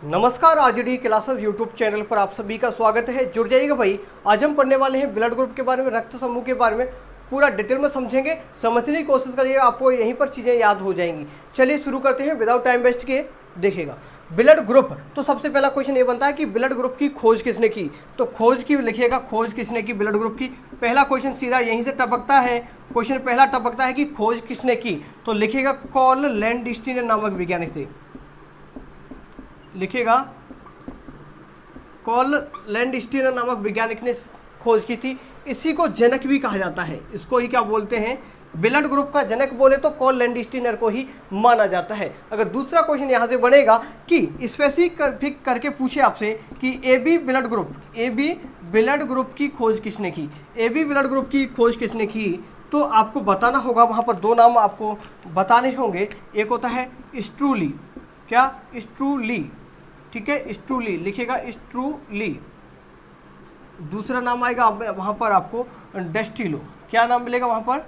नमस्कार, RJD classes YouTube channel पर आप सभी का स्वागत है। जुड़ जाइएगा भाई। आज हम पढ़ने वाले हैं ब्लड ग्रुप के बारे में, रक्त समूह के बारे में पूरा डिटेल में समझेंगे। समझने की कोशिश करिएगा, आपको यहीं पर चीज़ें याद हो जाएंगी। चलिए शुरू करते हैं विदाउट टाइम वेस्ट किए। देखिएगा ब्लड ग्रुप, तो सबसे पहला क्वेश्चन ये बनता है कि ब्लड ग्रुप की खोज किसने की। तो खोज की लिखिएगा, खोज किसने की ब्लड ग्रुप की। पहला क्वेश्चन सीधा यहीं से टपकता है। क्वेश्चन पहला टपकता है कि खोज किसने की, तो लिखिएगा कॉल लैंडस्टीनर नामक वैज्ञानिक थे। लिखिएगा कॉल लैंडस्टीनर नामक वैज्ञानिक ने खोज की थी। इसी को जनक भी कहा जाता है, इसको ही क्या बोलते हैं, ब्लड ग्रुप का जनक बोले तो कॉल लैंडस्टीनर को ही माना जाता है। अगर दूसरा क्वेश्चन यहाँ से बनेगा कि स्पेसिफिक करके पूछे आपसे कि AB ब्लड ग्रुप की खोज किसने की, AB ब्लड ग्रुप की खोज किसने की, तो आपको बताना होगा। वहाँ पर दो नाम आपको बताने होंगे। एक होता है स्ट्रूली, क्या स्ट्रूली, ठीक है, स्ट्रूली लिखिएगा स्ट्रूली। दूसरा नाम आएगा वहाँ पर आपको डस्टिलो, क्या नाम मिलेगा वहाँ पर,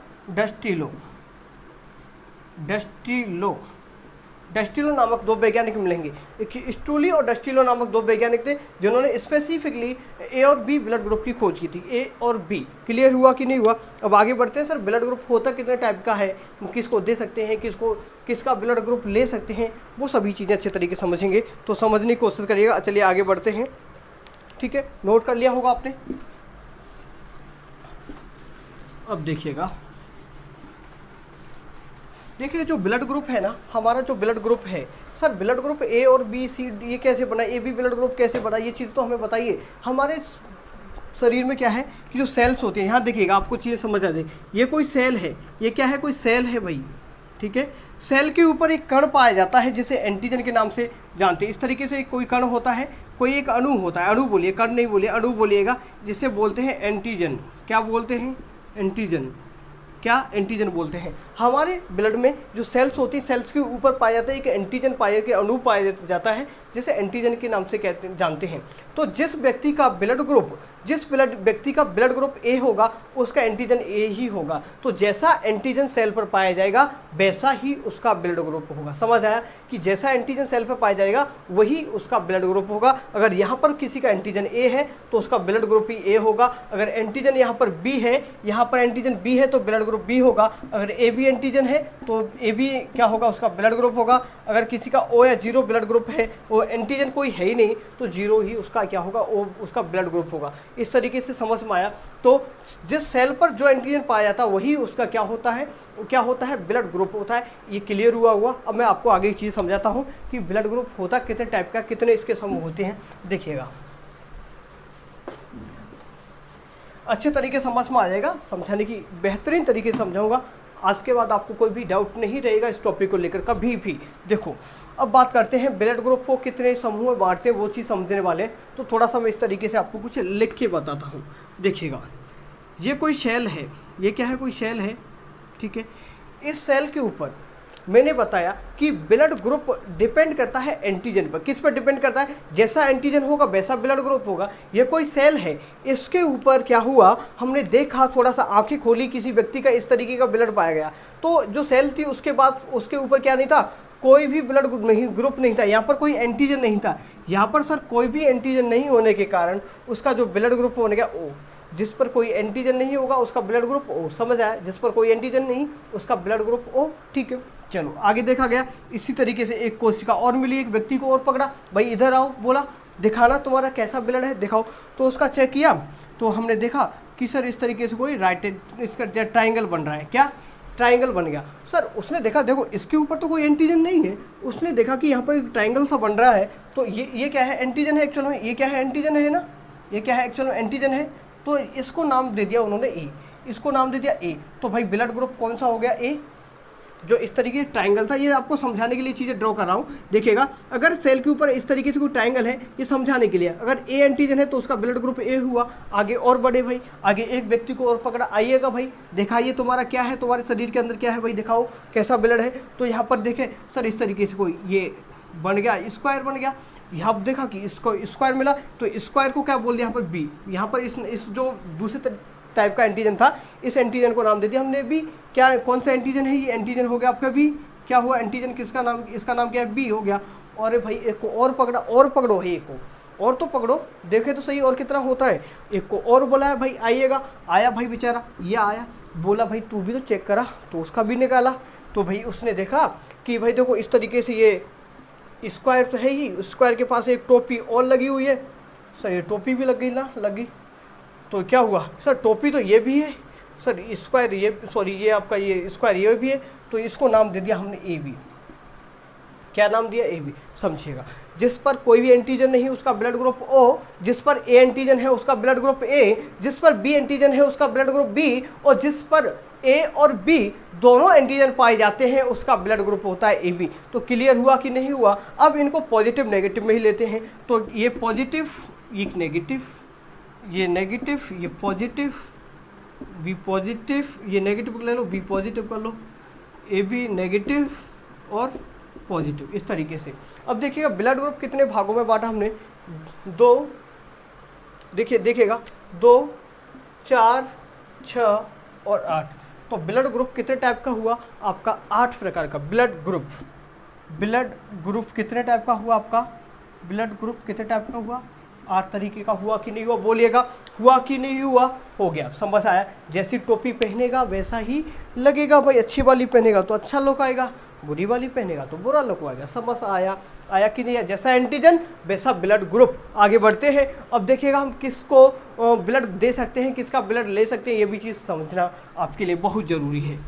डस्टिलो नामक दो वैज्ञानिक मिलेंगे। स्ट्रूली और डस्टिलो नामक दो वैज्ञानिक थे जिन्होंने स्पेसिफिकली A और B ब्लड ग्रुप की खोज की थी। A और B क्लियर हुआ कि नहीं हुआ। अब आगे बढ़ते हैं। सर ब्लड ग्रुप होता कितने टाइप का है, किसको दे सकते हैं, किसका ब्लड ग्रुप ले सकते हैं, वो सभी चीज़ें अच्छे तरीके से समझेंगे। तो समझने की कोशिश करिएगा। चलिए आगे बढ़ते हैं। ठीक है, नोट कर लिया होगा आपने। अब देखिए जो ब्लड ग्रुप है ना, हमारा जो ब्लड ग्रुप है, सर ब्लड ग्रुप A और B C D ये कैसे बना, AB ब्लड ग्रुप कैसे बना, ये चीज़ तो हमें बताइए। हमारे शरीर में क्या है कि जो सेल्स होती हैं, यहाँ देखिएगा आपको चीज़ें समझ आ जाए। ये कोई सेल है, ये क्या है, कोई सेल है भाई, ठीक है। सेल के ऊपर एक कण पाया जाता है जिसे एंटीजन के नाम से जानते हैं। इस तरीके से कोई कण होता है, कोई एक अणु होता है, अणु बोलिए, कण नहीं बोलिए, अणु बोलिएगा, जिसे बोलते हैं एंटीजन। क्या बोलते हैं, एंटीजन, क्या एंटीजन बोलते हैं। हमारे ब्लड में जो सेल्स होती हैं, सेल्स के ऊपर पाया जाता है एक एंटीजन पाया के अणु पाया जाता है जिसे एंटीजन के नाम से जानते हैं। तो जिस व्यक्ति का ब्लड ग्रुप A होगा उसका एंटीजन A ही होगा। तो जैसा एंटीजन सेल पर पाया जाएगा वैसा ही उसका ब्लड ग्रुप होगा। समझ आया कि जैसा एंटीजन सेल पर पाया जाएगा वही उसका ब्लड ग्रुप होगा। अगर यहाँ पर किसी का एंटीजन A है तो उसका ब्लड ग्रुप ही A होगा। अगर एंटीजन यहाँ पर B है, यहाँ पर एंटीजन B है तो ब्लड ग्रुप B होगा। अगर AB एंटीजन है तो AB क्या होगा, उसका ब्लड ग्रुप होगा। अगर किसी का O या 0 ब्लड ग्रुप है, वो एंटीजन कोई है ही नहीं, तो 0 ही उसका क्या होगा, वो उसका ब्लड ग्रुप होगा। इस तरीके से समझ में आया। तो जिस सेल पर जो एंटीजन पाया जाता है वही उसका क्या होता है, ब्लड ग्रुप होता है। ये क्लियर हुआ। अब मैं आपको आगे एक चीज़ समझाता हूँ कि ब्लड ग्रुप होता कितने टाइप का, कितने इसके समूह होते हैं। देखिएगा अच्छे तरीके से समझ में आ जाएगा, समझाने की बेहतरीन तरीके से समझाऊंगा। आज के बाद आपको कोई भी डाउट नहीं रहेगा इस टॉपिक को लेकर कभी भी। देखो अब बात करते हैं ब्लड ग्रुप को कितने समूह में बांटते हैं, वो चीज़ समझने वाले हैं। तो थोड़ा सा मैं इस तरीके से आपको कुछ लिख के बताता हूँ। देखिएगा ये कोई सेल है, ये क्या है, कोई सेल है, ठीक है। इस सेल के ऊपर मैंने बताया कि ब्लड ग्रुप डिपेंड करता है एंटीजन पर। किस पर डिपेंड करता है, जैसा एंटीजन होगा वैसा ब्लड ग्रुप होगा। ये कोई सेल है, इसके ऊपर क्या हुआ, हमने देखा, थोड़ा सा आंखें खोली, किसी व्यक्ति का इस तरीके का ब्लड पाया गया। तो जो सेल थी उसके बाद उसके ऊपर क्या नहीं था, कोई भी ब्लड ग्रुप नहीं था। यहाँ पर कोई एंटीजन नहीं था। यहाँ पर सर कोई भी एंटीजन नहीं होने के कारण उसका जो ब्लड ग्रुप होने का O, जिस पर कोई एंटीजन नहीं होगा उसका ब्लड ग्रुप O। समझ आया, जिस पर कोई एंटीजन नहीं उसका ब्लड ग्रुप O, ठीक है। चलो आगे देखा गया। इसी तरीके से एक कोशिका और मिली, एक व्यक्ति को और पकड़ा, भाई इधर आओ, बोला दिखाना तुम्हारा कैसा ब्लड है, दिखाओ। तो उसका चेक किया तो हमने देखा कि सर इस तरीके से कोई इसका ट्राइंगल बन रहा है। क्या ट्राइंगल बन गया। सर उसने देखा, देखो इसके ऊपर तो कोई एंटीजन नहीं है। उसने देखा कि यहाँ पर एक ट्राइंगल सा बन रहा है, तो ये क्या है, एंटीजन है एक्चुअल में। ये क्या है, एंटीजन है ना, ये क्या है एक्चुअल में, एंटीजन है। तो इसको नाम दे दिया उन्होंने A, इसको नाम दे दिया A। तो भाई ब्लड ग्रुप कौन सा हो गया, A। जो इस तरीके से ट्राइंगल था, ये आपको समझाने के लिए चीज़ें ड्रॉ कर रहा हूँ। देखिएगा अगर सेल के ऊपर इस तरीके से कोई ट्राइंगल है, ये समझाने के लिए। अगर A एंटीजन है तो उसका ब्लड ग्रुप A हुआ। आगे और बढ़े भाई, आगे एक व्यक्ति को और पकड़ा, आइएगा भाई दिखाइए तुम्हारा क्या है, तुम्हारे शरीर के अंदर क्या है भाई, दिखाओ कैसा ब्लड है। तो यहाँ पर देखें सर इस तरीके से कोई ये बन गया, स्क्वायर बन गया। यहाँ देखा कि इसको स्क्वायर मिला, तो स्क्वायर को क्या बोल दिया यहाँ पर B। यहाँ पर इस जो दूसरे टाइप का एंटीजन था, इस एंटीजन को नाम दे दिया हमने B। क्या, कौन सा एंटीजन है ये, एंटीजन हो गया आपका B। क्या हुआ, एंटीजन किसका नाम, इसका नाम क्या है, B हो गया। अरे भाई एक को और पकड़ा, और पकड़ो भाई, एक को और तो पकड़ो, देखे तो सही और कितना होता है। एक को और बोला है भाई आइएगा, आया भाई बेचारा, ये आया, बोला भाई तू भी तो चेक करा, तो उसका भी निकाला। तो भाई उसने देखा कि भाई देखो इस तरीके से ये स्क्वायर तो है ही, स्क्वायर के पास एक टोपी और लगी हुई है, सर ये टोपी भी लग गई ना, लगी। तो क्या हुआ सर, टोपी तो ये भी है सर, स्क्वायर ये, सॉरी ये आपका ये स्क्वायर ये भी है, तो इसको नाम दे दिया हमने ए बी। क्या नाम दिया, ए बी, समझिएगा। जिस पर कोई भी एंटीजन नहीं उसका ब्लड ग्रुप ओ, जिस पर ए एंटीजन है उसका ब्लड ग्रुप ए, जिस पर बी एंटीजन है उसका ब्लड ग्रुप बी, और जिस पर ए और बी दोनों एंटीजन पाए जाते हैं उसका ब्लड ग्रुप होता है ए बी। तो क्लियर हुआ कि नहीं हुआ। अब इनको पॉजिटिव नेगेटिव में ही लेते हैं, तो ये पॉजिटिव, ये नेगेटिव, ये नेगेटिव, ये पॉजिटिव, बी पॉजिटिव, ये नेगेटिव ले लो, बी पॉजिटिव कर लो, ए बी नेगेटिव और पॉजिटिव, इस तरीके से। अब देखिएगा ब्लड ग्रुप कितने भागों में बांटा हमने, 2, देखिए देखिएगा 2, 4, 6 और 8। तो ब्लड ग्रुप कितने टाइप का हुआ आपका, 8 प्रकार का ब्लड ग्रुप। ब्लड ग्रुप कितने टाइप का हुआ आपका, ब्लड ग्रुप कितने टाइप का हुआ, 8 तरीके का हुआ कि नहीं हुआ, बोलिएगा हुआ कि नहीं हुआ। हो गया, समझ आया। जैसी टोपी पहनेगा वैसा ही लगेगा भाई, अच्छी वाली पहनेगा तो अच्छा लुक आएगा, बुरी वाली पहनेगा तो बुरा लुक आएगा। समझ आया, आया कि नहीं आया। जैसा एंटीजन वैसा ब्लड ग्रुप। आगे बढ़ते हैं, अब देखिएगा हम किसको ब्लड दे सकते हैं, किसका ब्लड ले सकते हैं, ये भी चीज़ समझना आपके लिए बहुत ज़रूरी है।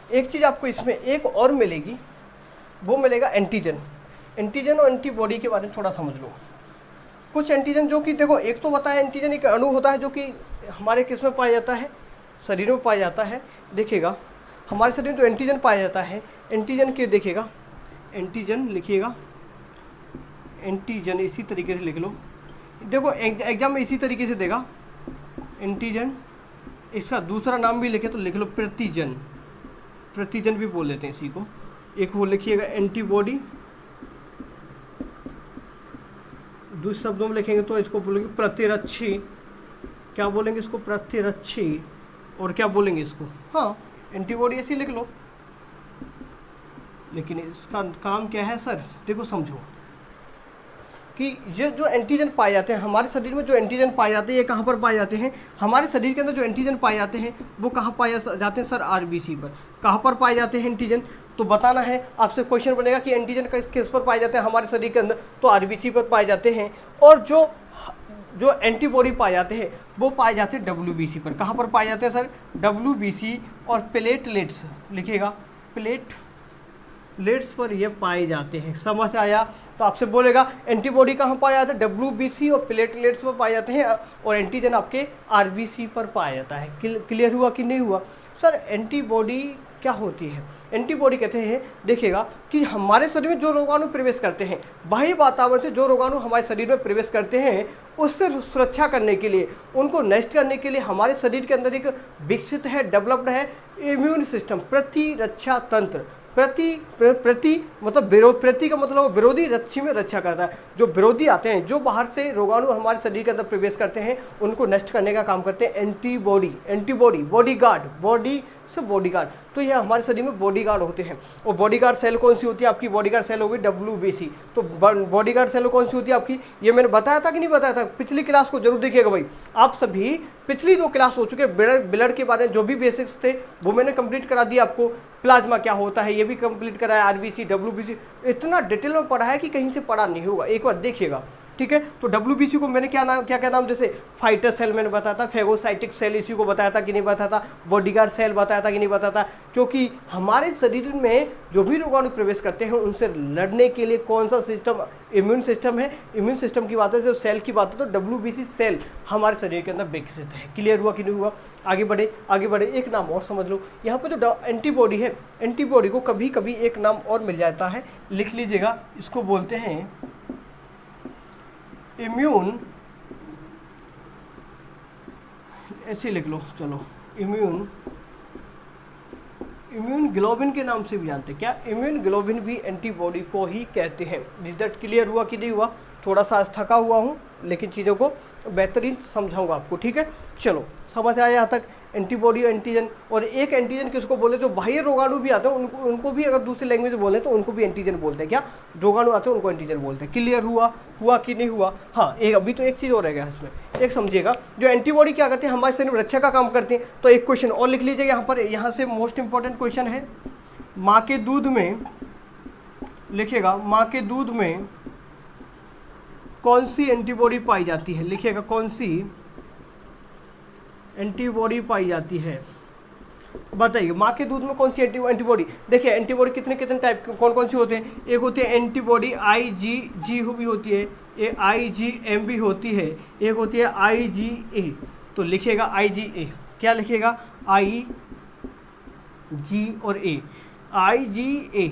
एक चीज़ आपको इसमें एक और मिलेगी, वो मिलेगा एंटीजन। एंटीजन और एंटीबॉडी के बारे में थोड़ा समझ लो। कुछ एंटीजन जो कि देखो, एक तो बताया एंटीजन एक अणु होता है जो कि हमारे किस में पाया जाता है, शरीर में पाया जाता है। देखिएगा हमारे शरीर में जो एंटीजन पाया जाता है, एंटीजन के देखिएगा, एंटीजन लिखिएगा, एंटीजन इसी तरीके से लिख लो। देखो एग्जाम में इसी तरीके से देगा एंटीजन, इसका दूसरा नाम भी लिखे तो लिख लो प्रतिजन, प्रतिजन भी बोल लेते हैं इसी को। एक वो लिखिएगा एंटीबॉडी, दूसरे शब्दों में लिखेंगे तो इसको बोलेंगे प्रतिरक्षी। क्या बोलेंगे इसको, प्रतिरक्षी। और क्या बोलेंगे इसको, हाँ एंटीबॉडी ऐसे लिख लो। लेकिन इसका काम क्या है सर, देखो समझो कि ये जो एंटीजन पाए जाते हैं हमारे शरीर में, जो एंटीजन पाए जाते हैं ये कहाँ पर पाए जाते हैं, हमारे शरीर के अंदर जो एंटीजन पाए जाते हैं वो कहाँ पाए जाते हैं सर, आरबीसी पर। कहाँ पर पाए जाते हैं एंटीजन, तो बताना है आपसे। क्वेश्चन बनेगा कि एंटीजन किस पर पाए जाते हैं हमारे शरीर के अंदर, तो आरबीसी पर पाए जाते हैं। और जो एंटीबॉडी पाए जाते हैं वो पाए जाते हैं डब्ल्यूबीसी पर। कहाँ पर पाए जाते हैं सर, डब्ल्यूबीसी और प्लेटलेट्स, लिखिएगा प्लेटलेट्स पर ये पाए जाते हैं। समझ आया। तो आपसे बोलेगा एंटीबॉडी कहाँ पाया जाता है, डब्ल्यूबीसी और प्लेटलेट्स पर पाए जाते हैं, और एंटीजन आपके आरबीसी पर पाया जाता है। क्लियर हुआ कि नहीं हुआ सर। एंटीबॉडी क्या होती है, एंटीबॉडी कहते हैं, देखिएगा कि हमारे शरीर में जो रोगाणु प्रवेश करते हैं, बाह्य वातावरण से जो रोगाणु हमारे शरीर में प्रवेश करते हैं, उससे सुरक्षा करने के लिए, उनको नष्ट करने के लिए हमारे शरीर के अंदर एक विकसित है, डेवलप्ड है इम्यून सिस्टम, प्रतिरक्षा तंत्र। प्रति मतलब विरोध, प्रति का मतलब विरोधी रक्षी में रक्षा करता है। जो विरोधी आते हैं, जो बाहर से रोगाणु हमारे शरीर के अंदर प्रवेश करते हैं, उनको नष्ट करने का काम करते हैं एंटीबॉडी। एंटीबॉडी बॉडीगार्ड, बॉडी से बॉडीगार्ड, तो यह हमारे शरीर में बॉडीगार्ड होते हैं। और बॉडीगार्ड सेल कौन सी होती है आपकी, बॉडीगार्ड सेल होगी डब्ल्यूबीसी। तो बॉडीगार्ड सेल कौन सी होती है आपकी, ये मैंने बताया था कि नहीं बताया था, पिछली क्लास को जरूर देखिएगा भाई। आप सभी पिछली 2 क्लास हो चुके, ब्लड के बारे में जो भी बेसिक्स थे वो मैंने कंप्लीट करा दिया आपको। प्लाज्मा क्या होता है ये भी कंप्लीट कराया, आरबीसी, डब्ल्यूबीसी, इतना डिटेल में पढ़ा है कि कहीं से पढ़ा नहीं होगा, एक बार देखिएगा। ठीक है, तो डब्ल्यूबीसी को मैंने क्या नाम, जैसे फाइटर सेल मैंने बताया था, फेगोसाइटिक सेल इसी को बताया था कि नहीं बताया था, बॉडीगार्ड सेल बताया था कि नहीं बताया था। क्योंकि हमारे शरीर में जो भी रोगाणु प्रवेश करते हैं उनसे लड़ने के लिए कौन सा सिस्टम, इम्यून सिस्टम है। इम्यून सिस्टम की बात है, सेल की बात है, तो डब्ल्यूबीसी सेल हमारे शरीर के अंदर विकसित है। क्लियर हुआ कि नहीं हुआ। आगे बढ़े। एक नाम और समझ लो, यहाँ पर जो एंटीबॉडी है, एंटीबॉडी को कभी कभी एक नाम और मिल जाता है, लिख लीजिएगा, इसको बोलते हैं इम्यून, ऐसे लिख लो, चलो इम्यून ग्लोबिन के नाम से भी जानते हैं। क्या, इम्यून ग्लोबिन भी एंटीबॉडी को ही कहते हैं। रिजल्ट क्लियर हुआ कि नहीं हुआ। थोड़ा सा आज थका हुआ हूँ, लेकिन चीज़ों को बेहतरीन समझाऊंगा आपको। ठीक है, चलो समझ आया यहाँ तक। एंटीबॉडी और एंटीजन। और एक एंटीजन किसको बोले, जो बाह्य रोगाणु भी आते हैं उनको भी अगर दूसरी लैंग्वेज बोले तो उनको भी एंटीजन बोलते हैं। क्या रोगाणु आते हैं उनको एंटीजन बोलते हैं। क्लियर हुआ कि नहीं हुआ? हाँ, एक अभी तो एक चीज़ और रह गया इसमें, एक समझिएगा, जो एंटीबॉडी क्या करते हैं, हमारे शरीर में रक्षा का काम करते हैं। तो एक क्वेश्चन और लिख लीजिएगा यहाँ पर, यहाँ से मोस्ट इंपॉर्टेंट क्वेश्चन है, माँ के दूध में, लिखिएगा माँ के दूध में कौन सी एंटीबॉडी पाई जाती है, लिखिएगा कौन सी एंटीबॉडी पाई जाती है, बताइए माँ के दूध में कौन सी एंटीबॉडी। देखिए एंटीबॉडी कितने कितने टाइप के कौन कौन सी होते हैं, एक होती है एंटीबॉडी IgG भी होती है, ये IgM भी होती है, एक होती है IgA। तो लिखिएगा IgA, क्या लिखिएगा, IG और A, IgA,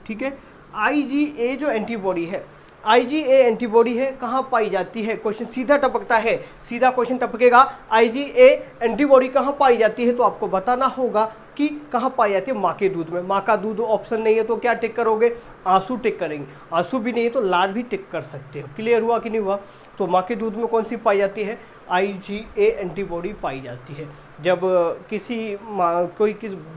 ठीक है। IgA जो एंटीबॉडी है, IgA एंटीबॉडी है, कहाँ पाई जाती है, क्वेश्चन सीधा टपकता है, सीधा क्वेश्चन टपकेगा, IgA एंटीबॉडी कहाँ पाई जाती है, तो आपको बताना होगा कि कहाँ पाई जाती है, माँ के दूध में। माँ का दूध ऑप्शन नहीं है तो क्या टिक करोगे, आंसू टिक करेंगे, आंसू भी नहीं है तो लार भी टिक कर सकते हो। क्लियर हुआ कि नहीं हुआ? तो माँ के दूध में कौन सी पाई जाती है, IgA एंटीबॉडी पाई जाती है। जब किसी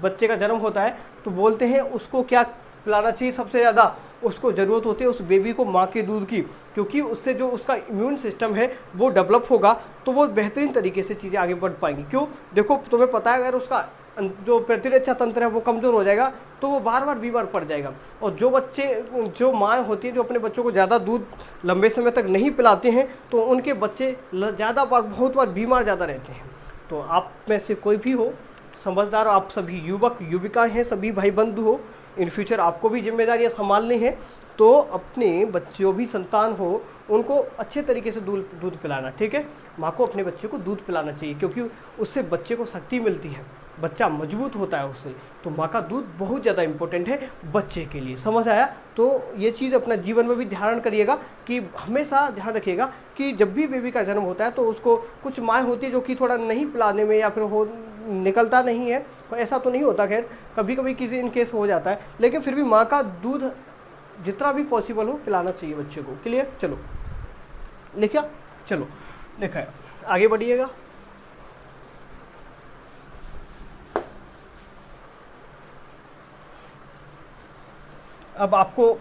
बच्चे का जन्म होता है तो बोलते हैं उसको क्या पिलाना चाहिए, सबसे ज़्यादा उसको ज़रूरत होती है उस बेबी को माँ के दूध की, क्योंकि उससे जो उसका इम्यून सिस्टम है वो डेवलप होगा तो वो बेहतरीन तरीके से चीज़ें आगे बढ़ पाएंगी। क्यों, देखो तुम्हें पता है अगर उसका जो प्रतिरक्षा तंत्र है वो कमज़ोर हो जाएगा तो वो बार बार बीमार पड़ जाएगा। और जो माँ होती हैं जो अपने बच्चों को ज़्यादा दूध लंबे समय तक नहीं पिलाते हैं तो उनके बच्चे बहुत बार बीमार ज़्यादा रहते हैं। तो आप में से कोई भी हो समझदार, आप सभी युवक युविकाएँ हैं, सभी भाई बंधु हो, इन फ्यूचर आपको भी जिम्मेदारियां संभालनी है, तो अपने बच्चों भी संतान हो उनको अच्छे तरीके से दूध पिलाना, ठीक है। माँ को अपने बच्चे को दूध पिलाना चाहिए क्योंकि उससे बच्चे को शक्ति मिलती है, बच्चा मजबूत होता है उससे। तो माँ का दूध बहुत ज़्यादा इंपॉर्टेंट है बच्चे के लिए, समझ आया? तो ये चीज़ अपना जीवन में भी ध्यान करिएगा कि हमेशा ध्यान रखिएगा कि जब भी बेबी का जन्म होता है तो उसको, कुछ माँ होती है जो कि थोड़ा नहीं पिलाने में या फिर निकलता नहीं है, ऐसा तो नहीं होता, खैर कभी कभी किसी इन केस हो जाता है, लेकिन फिर भी माँ का दूध जितना भी पॉसिबल हो पिलाना चाहिए बच्चे को। क्लियर? चलो लिखा, चलो लिखा है, आगे बढ़िएगा। अब आपको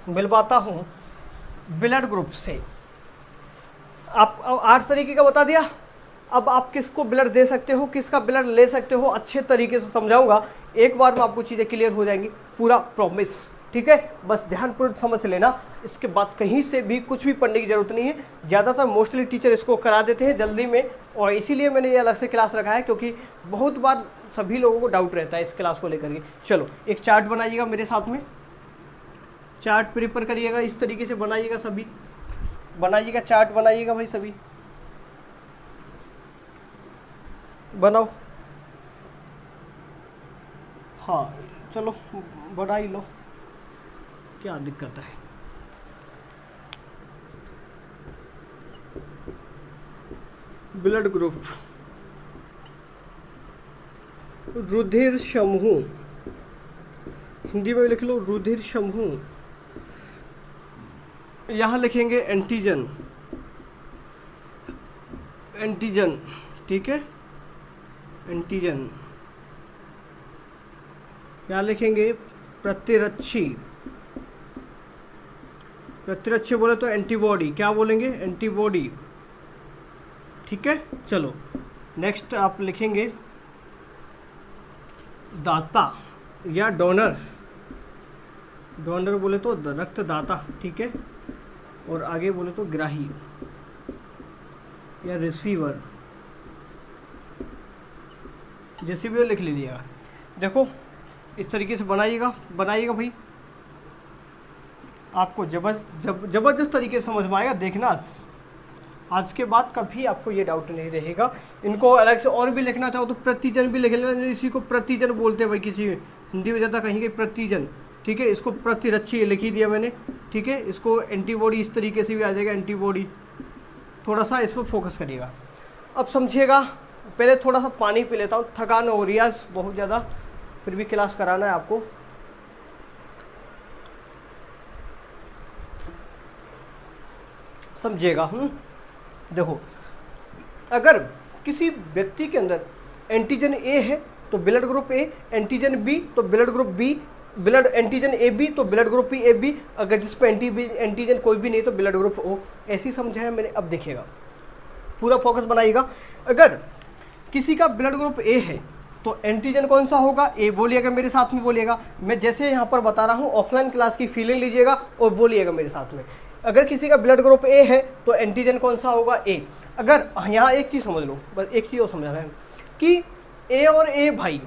मिलवाता हूँ ब्लड ग्रुप से। आप 8 तरीके का बता दिया, अब आप किसको ब्लड दे सकते हो, किसका ब्लड ले सकते हो, अच्छे तरीके से समझाऊंगा, एक बार में आपको चीज़ें क्लियर हो जाएंगी, पूरा प्रॉमिस, ठीक है। बस ध्यानपूर्वक समझ लेना, इसके बाद कहीं से भी कुछ भी पढ़ने की जरूरत नहीं है। ज़्यादातर मोस्टली टीचर इसको करा देते हैं जल्दी में, और इसीलिए मैंने ये अलग से क्लास रखा है क्योंकि बहुत बार सभी लोगों को डाउट रहता है इस क्लास को लेकर के। चलो एक चार्ट बनाइएगा मेरे साथ में, चार्ट प्रिपेयर करिएगा, इस तरीके से बनाइएगा, सभी बनाइएगा, चार्ट बनाइएगा भाई, सभी बनाओ। हाँ चलो बना ही लो, क्या दिक्कत है। ब्लड ग्रुप, रुधिर समूह, हिंदी में लिख लो रुधिर समूह, यहाँ लिखेंगे एंटीजन, एंटीजन, ठीक है, एंटीजन। क्या लिखेंगे, प्रतिरक्षी, प्रतिरक्षी बोले तो एंटीबॉडी, क्या बोलेंगे, एंटीबॉडी, ठीक है। चलो नेक्स्ट आप लिखेंगे दाता या डोनर, डोनर बोले तो रक्तदाता, ठीक है, और आगे बोले तो ग्राही या रिसीवर, जैसे भी वो लिख लीजिएगा। देखो इस तरीके से बनाइएगा, बनाइएगा भाई, आपको जबरदस्त तरीके से समझ में आएगा, देखना आज के बाद कभी आपको ये डाउट नहीं रहेगा। इनको अलग से और भी लिखना चाहो तो प्रतिजन भी लिख लेना, इसी को प्रतिजन बोलते हैं भाई, किसी हिंदी में ज़्यादा कहेंगे प्रतिजन, ठीक है। इसको प्रतिरक्षी लिख ही दिया मैंने, ठीक है। इसको एंटीबॉडी इस तरीके से भी आ जाएगा, एंटीबॉडी, थोड़ा सा इस पर फोकस करिएगा। अब समझिएगा, पहले थोड़ा सा पानी पी लेता हूँ, थकान हो रही है बहुत ज़्यादा, फिर भी क्लास कराना है आपको। समझिएगा। देखो अगर किसी व्यक्ति के अंदर एंटीजन ए है तो blood group A, antigen B तो blood group B, blood antigen A B तो ब्लड ग्रुप ए बी, अगर जिस पे एंटीजन कोई भी नहीं तो ब्लड ग्रुप ओ। ऐसे ही समझा है मैंने। अब देखिएगा, पूरा फोकस बनाइएगा। अगर किसी का ब्लड ग्रुप ए है तो एंटीजन कौन सा होगा, ए बोलिएगा, मेरे साथ में बोलिएगा। मैं जैसे यहाँ पर बता रहा हूँ ऑफलाइन क्लास की फीलिंग लीजिएगा और बोलिएगा मेरे साथ में। अगर किसी का ब्लड ग्रुप ए है तो एंटीजन कौन सा होगा, ए। अगर यहाँ एक चीज़ समझ लो, बस एक चीज़ और समझ रहे हैं कि ए और ए भाई,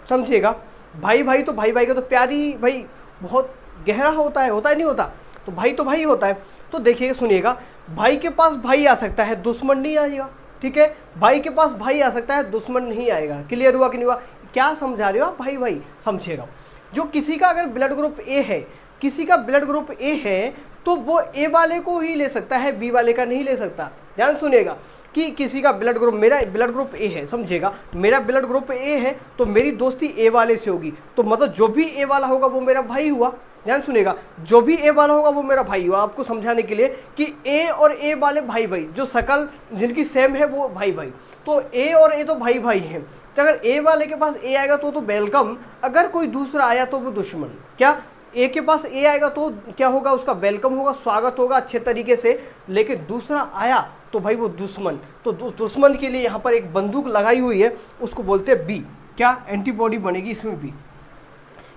समझिएगा, भाई भाई तो भाई भाई का तो प्यारी भाई बहुत गहरा होता है नहीं होता, तो भाई होता है। तो देखिएगा, सुनिएगा, भाई के पास भाई आ सकता है, दुश्मन नहीं आएगा, ठीक है। भाई के पास भाई आ सकता है, दुश्मन नहीं आएगा। क्लियर हुआ कि नहीं हुआ? क्या समझा रहे हो आप? भाई भाई समझिएगा। जो किसी का अगर ब्लड ग्रुप ए है, किसी का ब्लड ग्रुप ए है तो वो ए वाले को ही ले सकता है, बी वाले का नहीं ले सकता। ध्यान सुनिएगा कि किसी का ब्लड ग्रुप, मेरा ब्लड ग्रुप ए है, समझिएगा, मेरा ब्लड ग्रुप ए है तो मेरी दोस्ती ए वाले से होगी, तो मतलब जो भी ए वाला होगा वो मेरा भाई हुआ। ध्यान सुनिएगा, जो भी ए वाला होगा वो मेरा भाई हुआ। आपको समझाने के लिए कि ए और ए वाले भाई भाई, जो शकल जिनकी सेम है वो भाई भाई, तो ए और ए तो भाई भाई हैं। तो अगर ए वाले के पास ए आएगा तो वेलकम, अगर कोई दूसरा आया तो वो दुश्मन। क्या ए के पास ए आएगा तो क्या होगा, उसका वेलकम होगा, स्वागत होगा अच्छे तरीके से। लेकिन दूसरा आया तो भाई वो दुश्मन। तो दुश्मन के लिए यहाँ पर एक बंदूक लगाई हुई है, उसको बोलते हैं बी। क्या एंटीबॉडी बनेगी इसमें बी।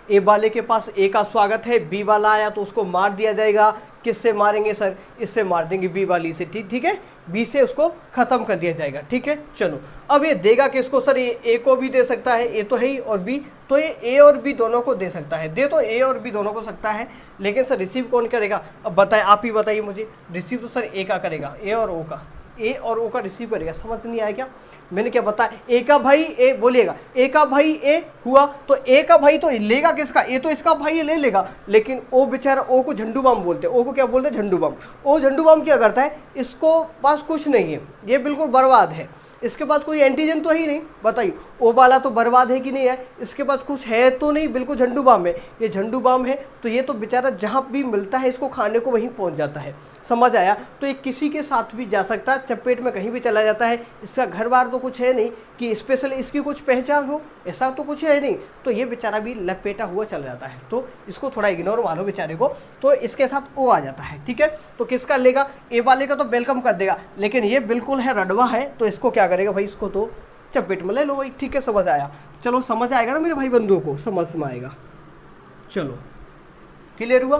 ए वाले के पास ए का स्वागत है, बी वाला आया तो उसको मार दिया जाएगा। किससे मारेंगे सर? इससे मार देंगे, बी वाली से। ठीक है, बी से उसको खत्म कर दिया जाएगा। ठीक है, चलो अब ये देगा किसको सर? ये ए को भी दे सकता है, ए तो है ही, और बी, तो ये ए और बी दोनों को दे सकता है। दे तो ए और बी दोनों को सकता है, लेकिन सर रिसीव कौन करेगा? अब बताए, आप ही बताइए मुझे। रिसीव तो सर ए का करेगा, ए और ओ का, ए और ओ का रिसीव करेगा। समझ नहीं आया क्या मैंने क्या बताया? ए का भाई ए, बोलिएगा, ए का भाई ए हुआ तो ए का भाई तो लेगा किसका? ए तो इसका भाई ले लेगा, लेकिन ओ बेचारा, ओ को झंडू बाम बोलते हैं। ओ को क्या बोलते हैं? झंडू बाम। ओ झंडू बाम क्या करता है? इसको पास कुछ नहीं है, ये बिल्कुल बर्बाद है, इसके पास कोई एंटीजन तो ही नहीं। बताइए, ओ वाला तो बर्बाद है कि नहीं है? इसके पास कुछ है तो नहीं, बिल्कुल झंडू बाम है। ये झंडू बाम है तो ये तो बेचारा जहाँ भी मिलता है इसको खाने को वहीं पहुँच जाता है। समझ आया? तो ये किसी के साथ भी जा सकता है, चपेट में कहीं भी चला जाता है। इसका घर बार तो कुछ है नहीं कि स्पेशल इसकी कुछ पहचान हो, ऐसा तो कुछ है नहीं। तो ये बेचारा भी लपेटा हुआ चला जाता है, तो इसको थोड़ा इग्नोर मारो बेचारे को। तो इसके साथ ओ आ जाता है। ठीक है, तो किसका लेगा? ए वाले का तो वेलकम कर देगा, लेकिन ये बिल्कुल है रडवा है, तो इसको क्या करेगा भाई? इसको तो चपेट में ले लो भाई। ठीक है, समझ आया? चलो समझ आएगा ना मेरे भाई बंधुओं को? समझ में आएगा। चलो क्लियर हुआ?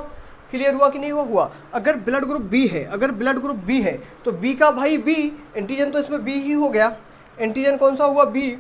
क्लियर हुआ कि नहीं हुआ? हुआ। अगर ब्लड ग्रुप बी है, अगर ब्लड ग्रुप बी है तो बी का भाई बी, एंटीजन तो इसमें बी ही हो गया। एंटीजन कौन सा हुआ? बी।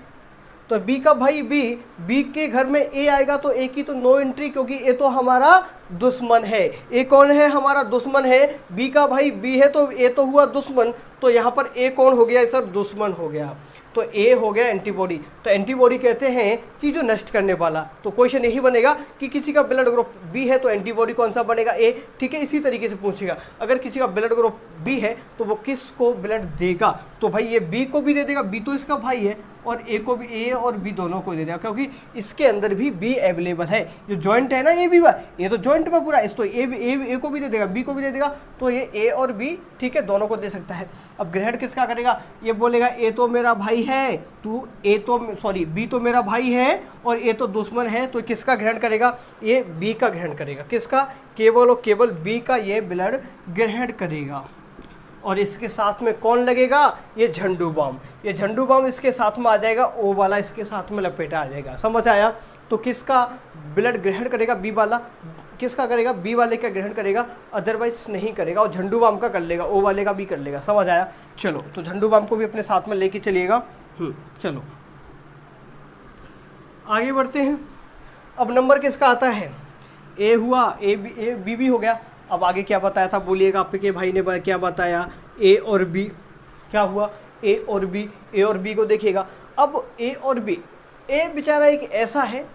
तो बी का भाई बी, बी के घर में ए आएगा तो ए की तो नो एंट्री, क्योंकि ए तो हमारा दुश्मन है। ए कौन है? हमारा दुश्मन है। बी का भाई बी है तो ए तो हुआ दुश्मन, तो यहाँ पर ए कौन हो गया सर? दुश्मन हो गया। तो ए हो गया एंटीबॉडी। तो एंटीबॉडी कहते हैं कि जो नष्ट करने वाला। तो क्वेश्चन यही बनेगा कि किसी का ब्लड ग्रुप बी है तो एंटीबॉडी कौन सा बनेगा? ए। ठीक है, इसी तरीके से पूछेगा, अगर किसी का ब्लड ग्रुप बी है तो वो किसको ब्लड देगा? तो भाई ये बी को भी दे देगा, बी तो इसका भाई है, और ए को भी, ए और बी दोनों को दे देगा, क्योंकि इसके अंदर भी बी अवेलेबल है। जो जॉइंट है ना ए बी, ये तो जॉइंट में पूरा, इस तो ए को भी दे देगा, बी को भी दे देगा, तो ये ए और बी, ठीक है, दोनों को दे सकता है। अब ग्रहण किसका करेगा? ये बोलेगा ए तो मेरा भाई है, तू ए तो सॉरी बी तो मेरा भाई है और ए तो दुश्मन है, तो किसका ग्रहण करेगा? ये बी का ग्रहण करेगा। किसका? केवल और केवल बी का ये ब्लड ग्रहण करेगा। और इसके साथ में कौन लगेगा? ये झंडू बाम। ये झंडू बाम इसके साथ में आ जाएगा, ओ वाला इसके साथ में लपेटा आ जाएगा। समझ आया? तो किसका ब्लड ग्रहण करेगा? बी वाला। किसका करेगा? बी वाले का ग्रहण करेगा, अदरवाइज नहीं करेगा, और झंडू बाम का कर लेगा, ओ वाले का भी कर लेगा। समझ आया? चलो, तो झंडू बाम को भी अपने साथ में लेके चलिएगा। चलो आगे बढ़ते हैं। अब नंबर किसका आता है? ए हुआ, ए बी भी हो गया। अब आगे क्या बताया था बोलिएगा? आपके भाई ने क्या बताया? ए और बी। क्या हुआ? ए और बी। ए और बी को देखिएगा। अब ए और बी, ए बेचारा एक ऐसा है,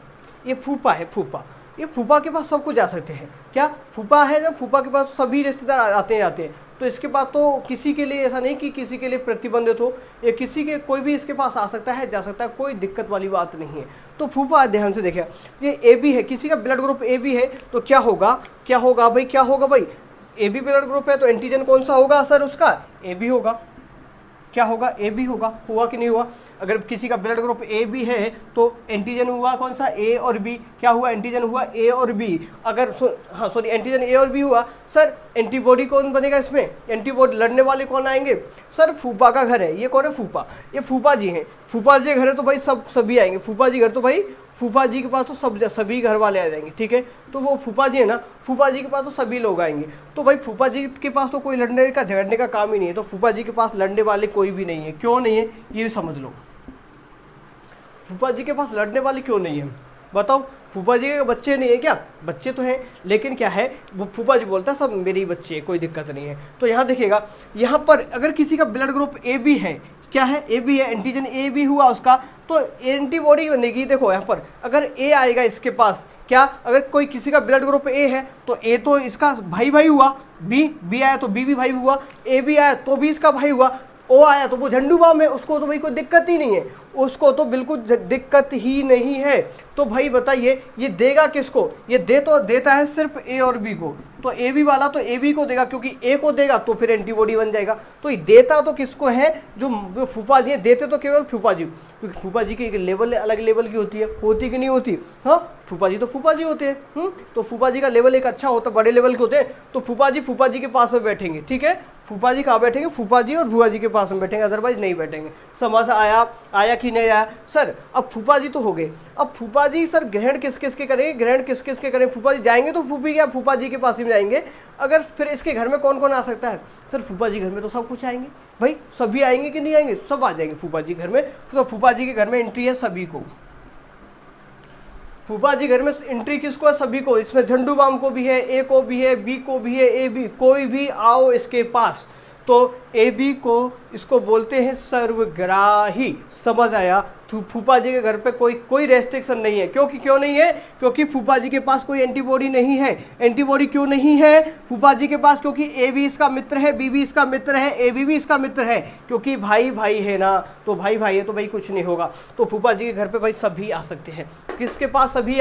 ये फूफा है, फूफा। ये फूफा के पास सब कुछ जा सकते हैं। क्या फूफा है? जब फूफा के पास सभी रिश्तेदार आते हैं जाते हैं, तो इसके पास तो किसी के लिए ऐसा नहीं कि किसी के लिए प्रतिबंधित हो, ये किसी के कोई भी इसके पास आ सकता है, जा सकता है, कोई दिक्कत वाली बात नहीं है। तो फूफा, ध्यान से देखिए, ये ए बी है, किसी का ब्लड ग्रुप ए बी है, तो क्या होगा? क्या होगा भाई? क्या होगा भाई? ए बी ब्लड ग्रुप है तो एंटीजन कौन सा होगा सर? उसका ए बी होगा। क्या होगा, ए बी होगा, हुआ कि नहीं हुआ। अगर किसी का ब्लड ग्रुप ए बी है तो एंटीजन हुआ कौन सा, ए और बी। क्या हुआ, एंटीजन हुआ ए और बी। अगर हाँ सॉरी एंटीजन ए और बी हुआ, सर एंटीबॉडी कौन बनेगा इसमें, एंटीबॉडी लड़ने वाले कौन आएंगे, सर फूफा का घर है, ये कौन है फूफा, ये फूफा जी हैं, फूफा जी घर है तो भाई सभी आएंगे, फूफा जी घर तो भाई फूफा जी के पास तो सभी घर वाले आ जाएंगे, ठीक है। तो वो फूफा जी है ना, फूफा जी के पास तो सभी लोग आएंगे। तो भाई फूफा जी के पास तो कोई लड़ने का झगड़ने का काम ही नहीं है, तो फूफा जी के पास लड़ने वाले कोई भी नहीं है। क्यों नहीं है ये भी समझ लो, फूफा जी के पास लड़ने वाले क्यों नहीं है बताओ। फूफा जी के बच्चे नहीं है क्या, बच्चे तो हैं, लेकिन क्या है वो फूफा जी बोलता है सब मेरे ही बच्चे हैं, कोई दिक्कत नहीं है। तो यहाँ देखिएगा, यहाँ पर अगर किसी का ब्लड ग्रुप ए बी है, क्या है ए बी है, एंटीजन ए बी हुआ उसका, तो एंटीबॉडी बनेगी। देखो यहाँ पर अगर ए आएगा इसके पास, क्या अगर कोई किसी का ब्लड ग्रुप ए है तो ए तो इसका भाई हुआ, बी आया तो बी भी भाई हुआ, ए बी आया तो भी इसका भाई हुआ, ओ आया तो वो झंडू बाम है, उसको तो भाई कोई दिक्कत ही नहीं है, उसको तो बिल्कुल दिक्कत ही नहीं है। तो भाई बताइए ये देगा किसको, ये देता है सिर्फ ए और बी को, तो ए बी वाला तो ए बी को देगा, क्योंकि ए को देगा तो फिर एंटीबॉडी बन जाएगा। तो ये देता तो किसको है, जो फूफा जी देते तो केवल फूफा जी, क्योंकि फूफा जी की एक लेवल अलग लेवल की होती है, होती कि नहीं होती, हाँ फूफा जी तो फूफा जी होते हैं। तो फूफा जी का लेवल एक अच्छा होता है, बड़े लेवल के होते हैं। तो फूफा जी के पास में बैठेंगे, ठीक है, फूफा जी कहाँ बैठेंगे, फूफा जी और बुआ जी के पास में बैठेंगे, अदरवाइज नहीं बैठेंगे। समझ आया कि नहीं आया सर। अब फूफा जी तो हो गए, अब फूफा जी सर ग्रहण किस किस के करेंगे, ग्रहण किस किस के करेंगे, फूफा जी जाएंगे तो फूफा जी के पास ही जाएंगे। अगर फिर इसके घर में कौन कौन आ सकता है, सर फूफा जी घर में तो सब कुछ आएंगे भाई, सभी आएंगे कि नहीं आएंगे, सब आ जाएंगे फूफा जी घर में। तो फूफा जी के घर में एंट्री है सभी को, फूफा जी घर में एंट्री किसको है, सभी को। इसमें झंडू बाम को भी है, ए को भी है, बी को भी है, ए बी कोई भी आओ इसके पास। तो ए बी को इसको बोलते हैं सर्वग्राही, समझ आया। फूफा जी के घर पे कोई रेस्ट्रिक्शन नहीं है, क्योंकि क्यों नहीं है, क्योंकि फूफा जी के पास कोई एंटीबॉडी नहीं है। एंटीबॉडी क्यों नहीं है फूफा जी के पास, क्योंकि ए बी इसका मित्र है, बी भी इसका मित्र है, ए बी भी इसका मित्र है, क्योंकि भाई है ना, तो भाई है तो भाई कुछ नहीं होगा। तो फूफा जी के घर पे भाई सभी आ सकते हैं। किसके पास सभी